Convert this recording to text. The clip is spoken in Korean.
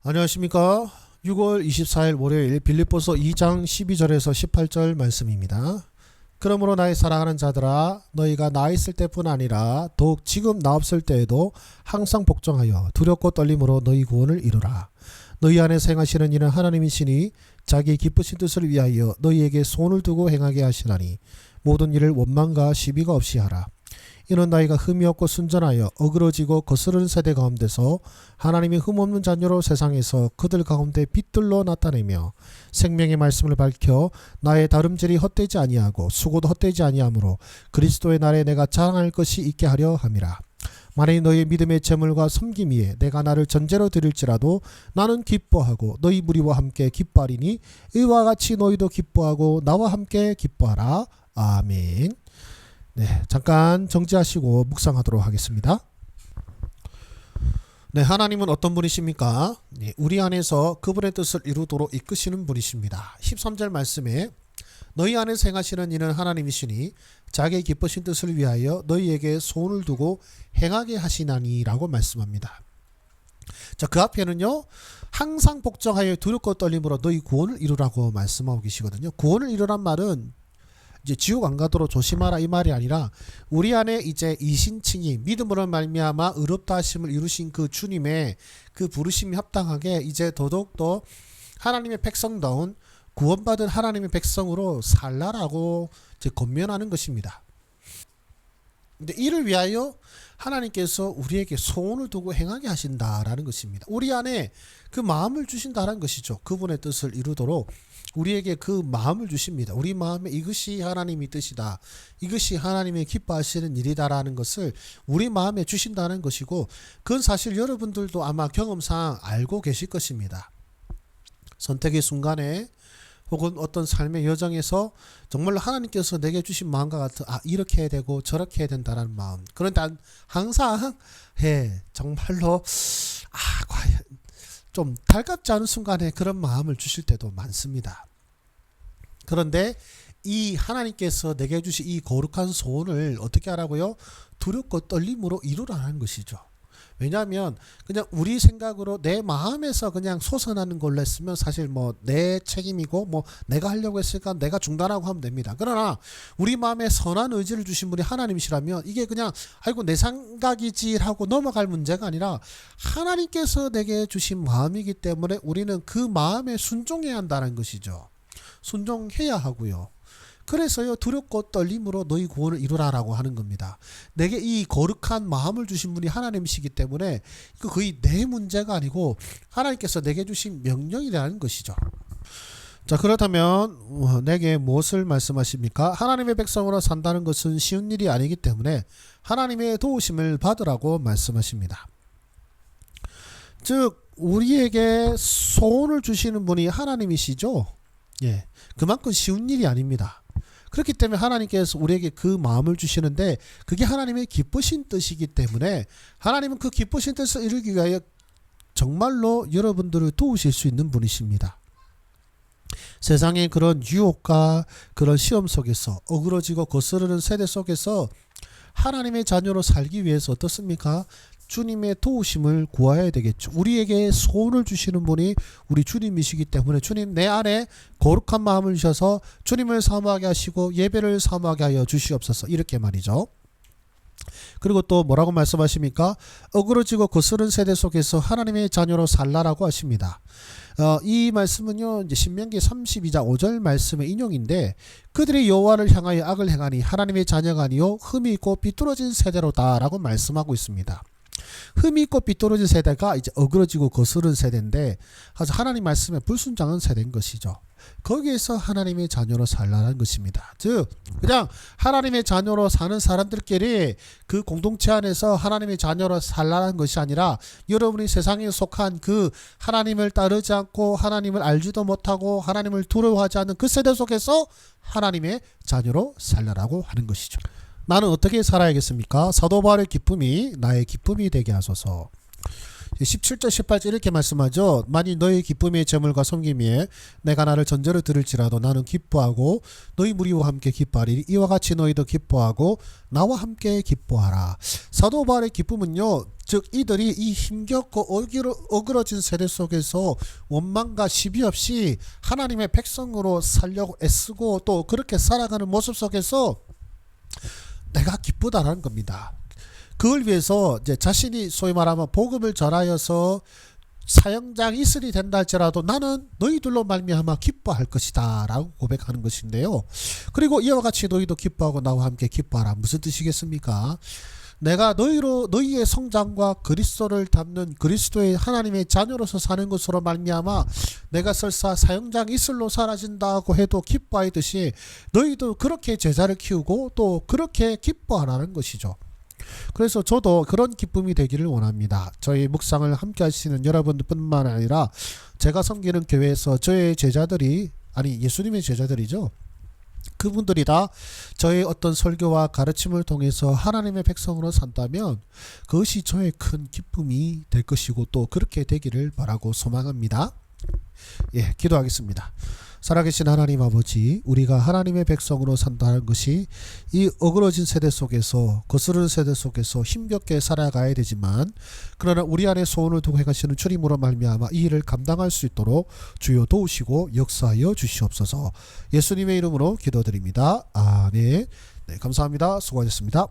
안녕하십니까. 6월 24일 월요일 빌립보서 2장 12절에서 18절 말씀입니다. 그러므로 나의 사랑하는 자들아 너희가 나 있을 때뿐 아니라 더욱 지금 나 없을 때에도 항상 복종하여 두렵고 떨림으로 너희 구원을 이루라. 너희 안에 행하시는 이는 하나님이시니 자기 기쁘신 뜻을 위하여 너희에게 손을 두고 행하게 하시나니 모든 일을 원망과 시비가 없이 하라. 이는 나이가 흠이 없고 순전하여 어그러지고 거스르는 세대 가운데서 하나님이 흠없는 자녀로 세상에서 그들 가운데 빛들로 나타내며 생명의 말씀을 밝혀 나의 다름질이 헛되지 아니하고 수고도 헛되지 아니하므로 그리스도의 날에 내가 자랑할 것이 있게 하려 함이라. 만일 너희 믿음의 제물과 섬김 위에 내가 나를 전제로 드릴지라도 나는 기뻐하고 너희 무리와 함께 기뻐하리니 이와 같이 너희도 기뻐하고 나와 함께 기뻐하라. 아멘. 네, 잠깐 정지하시고 묵상하도록 하겠습니다. 네, 하나님은 어떤 분이십니까? 네, 우리 안에서 그분의 뜻을 이루도록 이끄시는 분이십니다. 13절 말씀에 너희 안에서 행하시는 이는 하나님이시니 자기의 기쁘신 뜻을 위하여 너희에게 손을 두고 행하게 하시나니 라고 말씀합니다. 자, 그 앞에는요 항상 복종하여 두렵고 떨림으로 너희 구원을 이루라고 말씀하고 계시거든요. 구원을 이루란 말은 이제 지옥 안 가도록 조심하라 이 말이 아니라 우리 안에 이제 이신칭이 믿음으로 말미암아 의롭다 하심을 이루신 그 주님의 그 부르심이 합당하게 이제 더더욱더 하나님의 백성다운 구원받은 하나님의 백성으로 살라라고 이제 권면하는 것입니다. 근데 이를 위하여 하나님께서 우리에게 소원을 두고 행하게 하신다라는 것입니다. 우리 안에 그 마음을 주신다는 것이죠. 그분의 뜻을 이루도록 우리에게 그 마음을 주십니다. 우리 마음에 이것이 하나님의 뜻이다. 이것이 하나님의 기뻐하시는 일이다라는 것을 우리 마음에 주신다는 것이고 그건 사실 여러분들도 아마 경험상 알고 계실 것입니다. 선택의 순간에 혹은 어떤 삶의 여정에서 정말로 하나님께서 내게 주신 마음과 같은 이렇게 해야 되고 저렇게 해야 된다는 마음. 그런데 항상 정말로 과연 좀 달갑지 않은 순간에 그런 마음을 주실 때도 많습니다. 그런데 이 하나님께서 내게 주신 이 거룩한 소원을 어떻게 하라고요? 두렵고 떨림으로 이루라는 것이죠. 왜냐하면 그냥 우리 생각으로 내 마음에서 그냥 솟아나는 걸로 했으면 사실 뭐 내 책임이고 뭐 내가 하려고 했으니까 내가 중단하고 하면 됩니다. 그러나 우리 마음에 선한 의지를 주신 분이 하나님이시라면 이게 그냥 아이고 내 생각이지 하고 넘어갈 문제가 아니라 하나님께서 내게 주신 마음이기 때문에 우리는 그 마음에 순종해야 한다는 것이죠. 순종해야 하고요. 그래서요 두렵고 떨림으로 너희 구원을 이루라라고 하는 겁니다. 내게 이 거룩한 마음을 주신 분이 하나님이시기 때문에 이거 거의 내 문제가 아니고 하나님께서 내게 주신 명령이라는 것이죠. 자, 그렇다면 내게 무엇을 말씀하십니까? 하나님의 백성으로 산다는 것은 쉬운 일이 아니기 때문에 하나님의 도우심을 받으라고 말씀하십니다. 즉 우리에게 소원을 주시는 분이 하나님이시죠. 예, 그만큼 쉬운 일이 아닙니다. 그렇기 때문에 하나님께서 우리에게 그 마음을 주시는데 그게 하나님의 기쁘신 뜻이기 때문에 하나님은 그 기쁘신 뜻을 이루기 위하여 정말로 여러분들을 도우실 수 있는 분이십니다. 세상의 그런 유혹과 그런 시험 속에서 어그러지고 거스르는 세대 속에서 하나님의 자녀로 살기 위해서 어떻습니까? 주님의 도우심을 구해야 되겠죠. 우리에게 소원을 주시는 분이 우리 주님이시기 때문에 주님 내 안에 거룩한 마음을 주셔서 주님을 사모하게 하시고 예배를 사모하게 하여 주시옵소서 이렇게 말이죠. 그리고 또 뭐라고 말씀하십니까? 어그러지고 거스른 세대 속에서 하나님의 자녀로 살라라고 하십니다. 이 말씀은요 이제 신명기 32장 5절 말씀의 인용인데 그들이 여호와를 향하여 악을 행하니 하나님의 자녀가 아니요 흠이 있고 비뚤어진 세대로다라고 말씀하고 있습니다. 흠이 있고 비뚤어진 세대가 이제 어그러지고 거스른 세대인데 아주 하나님 말씀에 불순종한 세대인 것이죠. 거기에서 하나님의 자녀로 살라는 것입니다. 즉 그냥 하나님의 자녀로 사는 사람들끼리 그 공동체 안에서 하나님의 자녀로 살라는 것이 아니라 여러분이 세상에 속한 그 하나님을 따르지 않고 하나님을 알지도 못하고 하나님을 두려워하지 않는 그 세대 속에서 하나님의 자녀로 살라라고 하는 것이죠. 나는 어떻게 살아야겠습니까? 사도 바울의 기쁨이 나의 기쁨이 되게 하소서. 17절 18절 이렇게 말씀하죠. 만일 너희 기쁨의 제물과 섬김에 내가 나를 전제로 들을지라도 나는 기뻐하고 너희 무리와 함께 기뻐하리니 이와 같이 너희도 기뻐하고 나와 함께 기뻐하라. 사도 바울의 기쁨은요, 즉 이들이 이 힘겹고 어그러진 세대 속에서 원망과 시비 없이 하나님의 백성으로 살려고 애쓰고 또 그렇게 살아가는 모습 속에서 내가 기쁘다라는 겁니다. 그걸 위해서 이제 자신이 소위 말하면 복음을 전하여서 사형장 이슬이 된다 할지라도 나는 너희들로 말미암아 기뻐할 것이다 라고 고백하는 것인데요. 그리고 이와 같이 너희도 기뻐하고 나와 함께 기뻐하라. 무슨 뜻이겠습니까? 내가 너희의 성장과 그리스도를 담는 그리스도의 하나님의 자녀로서 사는 것으로 말미암아 내가 설사 사형장 이슬로 사라진다고 해도 기뻐하듯이 너희도 그렇게 제자를 키우고 또 그렇게 기뻐하라는 것이죠. 그래서 저도 그런 기쁨이 되기를 원합니다. 저희 묵상을 함께 하시는 여러분들뿐만 아니라 제가 섬기는 교회에서 저의 제자들이, 아니 예수님의 제자들이죠, 그분들이 다 저의 어떤 설교와 가르침을 통해서 하나님의 백성으로 산다면 그것이 저의 큰 기쁨이 될 것이고 또 그렇게 되기를 바라고 소망합니다. 예, 기도하겠습니다. 살아계신 하나님 아버지, 우리가 하나님의 백성으로 산다는 것이 이 어그러진 세대 속에서, 거스르는 세대 속에서 힘겹게 살아가야 되지만, 그러나 우리 안에 소원을 두고 행하시는 주님으로 말미암아 이 일을 감당할 수 있도록 주여 도우시고 역사하여 주시옵소서. 예수님의 이름으로 기도드립니다. 아멘. 네, 감사합니다. 수고하셨습니다.